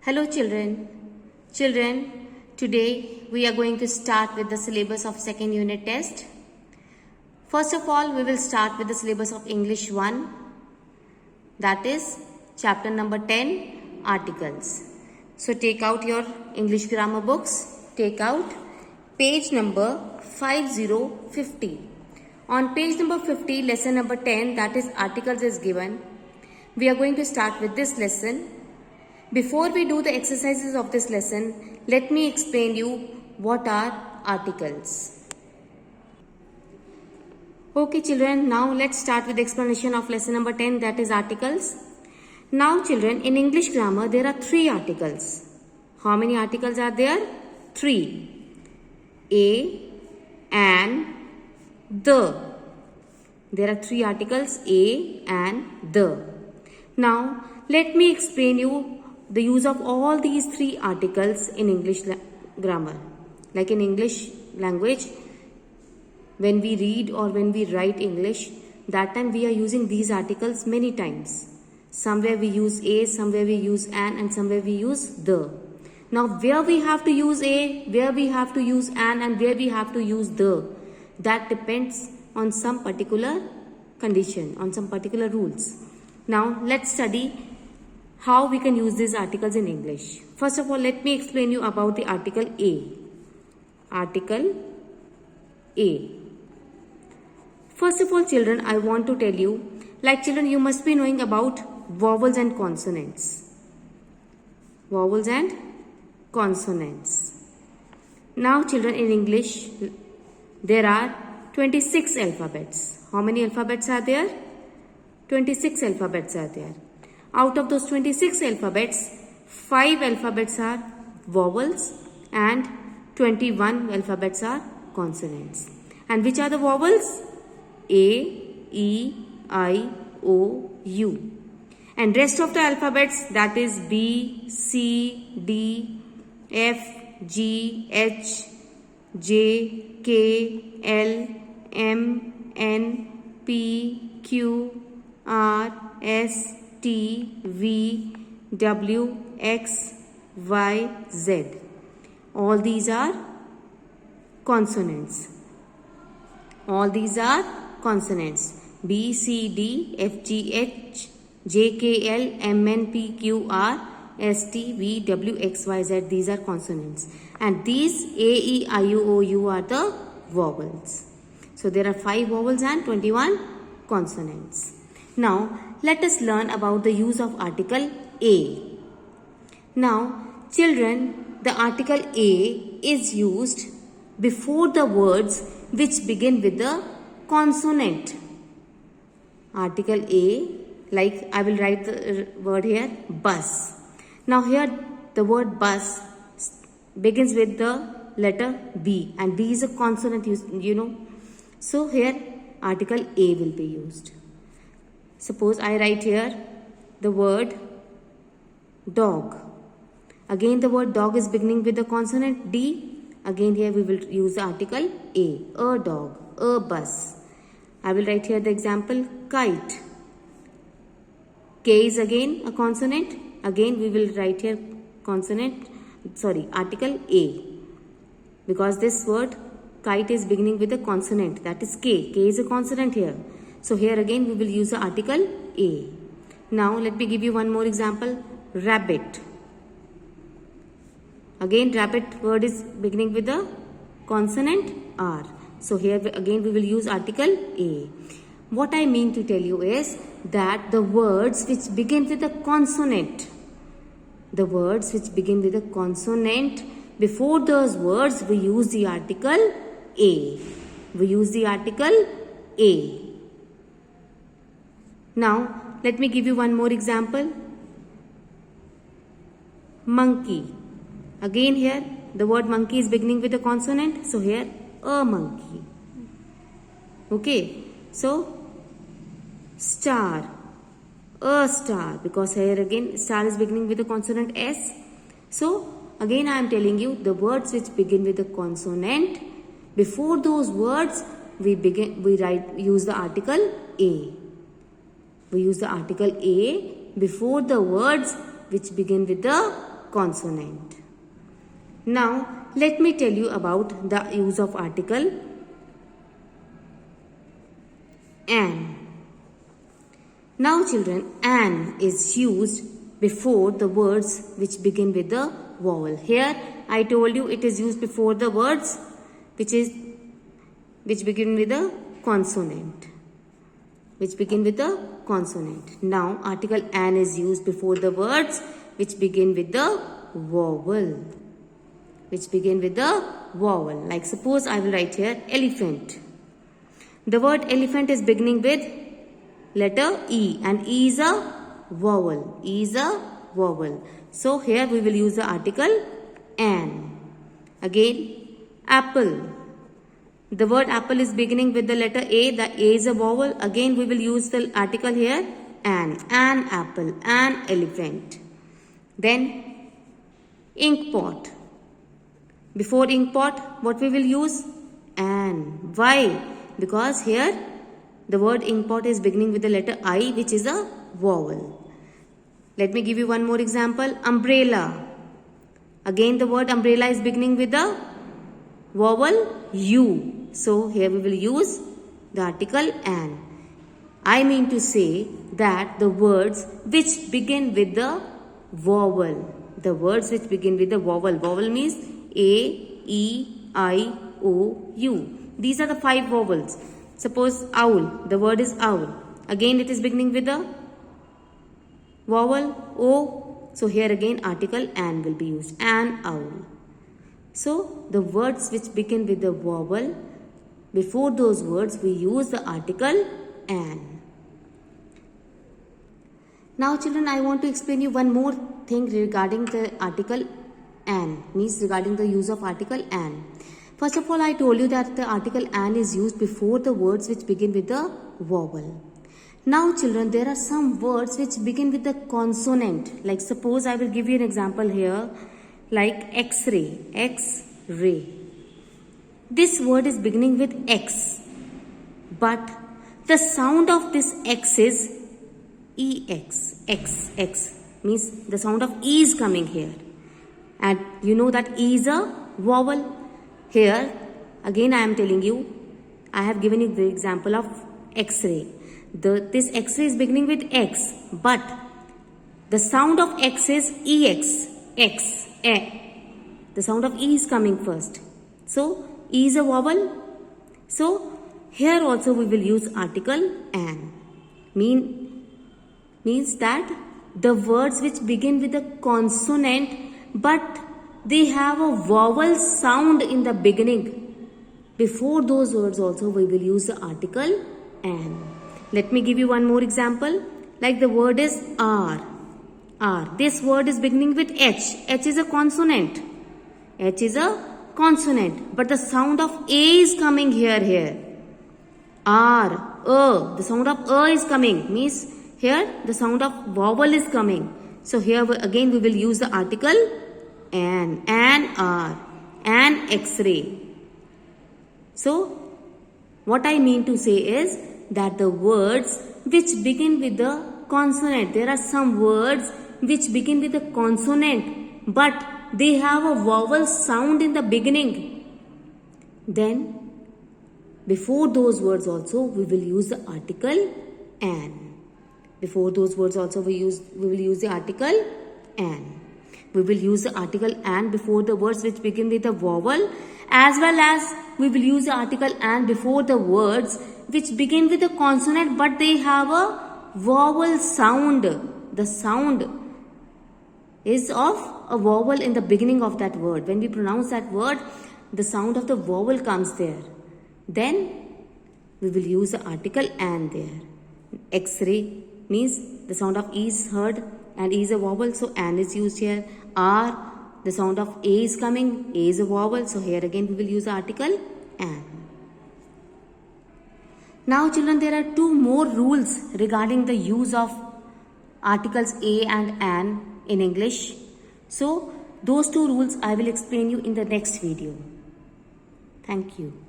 Hello children. Children, today we are going to start with the syllabus of second unit test. First of all, we will start with the syllabus of English 1. That is chapter number 10, articles. So take out your English grammar books. Take out page number 5050. On page number 50, lesson number 10, that is articles, is given. We are going to start with this lesson. Before we do the exercises of this lesson, let me explain you what are articles. Okay children, now let's start with the explanation of lesson number 10, that is articles. Now children, in English grammar there are 3 articles. How many articles are there? 3. A, and, the. There are 3 articles, a and the. Now let me explain you the use of all these 3 articles in English grammar. Like in English language, when we read or when we write English, that time we are using these articles many times. Somewhere we use a, somewhere we use an, and somewhere we use the. Now where we have to use a, where we have to use an, and where we have to use the, that depends on some particular condition, on some particular rules. Now let's study how we can use these articles in English. First of all, let me explain you about the article A. Article A. First of all, children, I want to tell you, like children, you must be knowing about vowels and consonants. Vowels and consonants. Now, children, in English, there are 26 alphabets. How many alphabets are there? 26 alphabets are there. Out of those 26 alphabets, 5 alphabets are vowels and 21 alphabets are consonants. And which are the vowels? A, E, I, O, U. And rest of the alphabets, that is B, C, D, F, G, H, J, K, L, M, N, P, Q, R, S, T, V, W, X, Y, Z. All these are consonants. All these are consonants. B, C, D, F, G, H, J, K, L, M, N, P, Q, R, S, T, V, W, X, Y, Z. These are consonants. And these A, E, I, U, O, U are the vowels. So there are 5 vowels and 21 consonants. Now, let us learn about the use of article A. Now, children, the article A is used before the words which begin with the consonant. Article A, like I will write the word here, bus. Now here the word bus begins with the letter B, and B is a consonant, you know. So here article A will be used. Suppose I write here the word dog. Again the word dog is beginning with the consonant D. Again here we will use the article A dog, a bus. I will write here the example kite. K is again a consonant. Again we will write here article A. Because this word kite is beginning with a consonant, that is K. K is a consonant here. So here again we will use the article A. Now let me give you one more example. Rabbit. Again rabbit word is beginning with the consonant R. So here again we will use article A. What I mean to tell you is that the words which begin with a consonant, before those words we use the article A. Now, let me give you one more example. Monkey. Again here, the word monkey is beginning with a consonant. So here, a monkey. Okay. So, star. A star. Because here again, star is beginning with a consonant S. So, again I am telling you, the words which begin with a consonant, before those words, we use the article A. We use the article A before the words which begin with the consonant. Now, let me tell you about the use of article an. Now, children, an is used before the words which begin with the vowel. Here, I told you it is used before the words which begin with a consonant. Now, article an is used before the words which begin with the vowel. Like suppose I will write here elephant. The word elephant is beginning with letter E, and E is a vowel. So here we will use the article an. Again, apple. The word apple is beginning with the letter A. The A is a vowel. Again we will use the article here an. An apple, an elephant. Then ink pot. Before ink pot, what we will use? An. Why? Because here the word ink pot is beginning with the letter I, which is a vowel. Let me give you one more example. Umbrella. Again the word umbrella is beginning with the vowel U. So here we will use the article an. I mean to say that the words which begin with the vowel. Vowel means A, E, I, O, U. These are the 5 vowels. Suppose owl. The word is owl. Again it is beginning with the vowel O. So here again article an will be used. An owl. So the words which begin with the vowel, before those words we use the article an. Now children, I want to explain you one more thing regarding the article an, means regarding the use of article an. First of all, I told you that the article an is used before the words which begin with the vowel. Now children, there are some words which begin with the consonant. Like suppose I will give you an example here, like X-ray. X-ray. This word is beginning with X, but the sound of this X is EX. X means the sound of E is coming here. And you know that E is a vowel. Here, again I am telling you, I have given you the example of X-ray. This X-ray is beginning with X, but the sound of X is EX. The sound of E is coming first. So, E is a vowel. So, here also we will use article an. Means that the words which begin with a consonant, but they have a vowel sound in the beginning. Before those words also we will use the article an. Let me give you one more example. Like the word is R. This word is beginning with H. H is a consonant. But the sound of A is coming here. R, the sound of is coming. Means here the sound of vowel is coming. So here again we will use the article an R, an X-ray. So what I mean to say is that the words which begin with the consonant, there are some words which begin with a consonant, but they have a vowel sound in the beginning. Then before those words also we will use the article an. Before those words also we will use the article an. We will use the article an before the words which begin with a vowel, as well as we will use the article an before the words which begin with a consonant, but they have a vowel sound. The sound is of a vowel in the beginning of that word. When we pronounce that word, the sound of the vowel comes there. Then we will use the article an there. X-ray means the sound of E is heard and E is a vowel, so an is used here. R, the sound of A is coming, A is a vowel, so here again we will use the article an. Now children, there are 2 more rules regarding the use of articles a and an in English. So those 2 rules I will explain you in the next video. Thank you.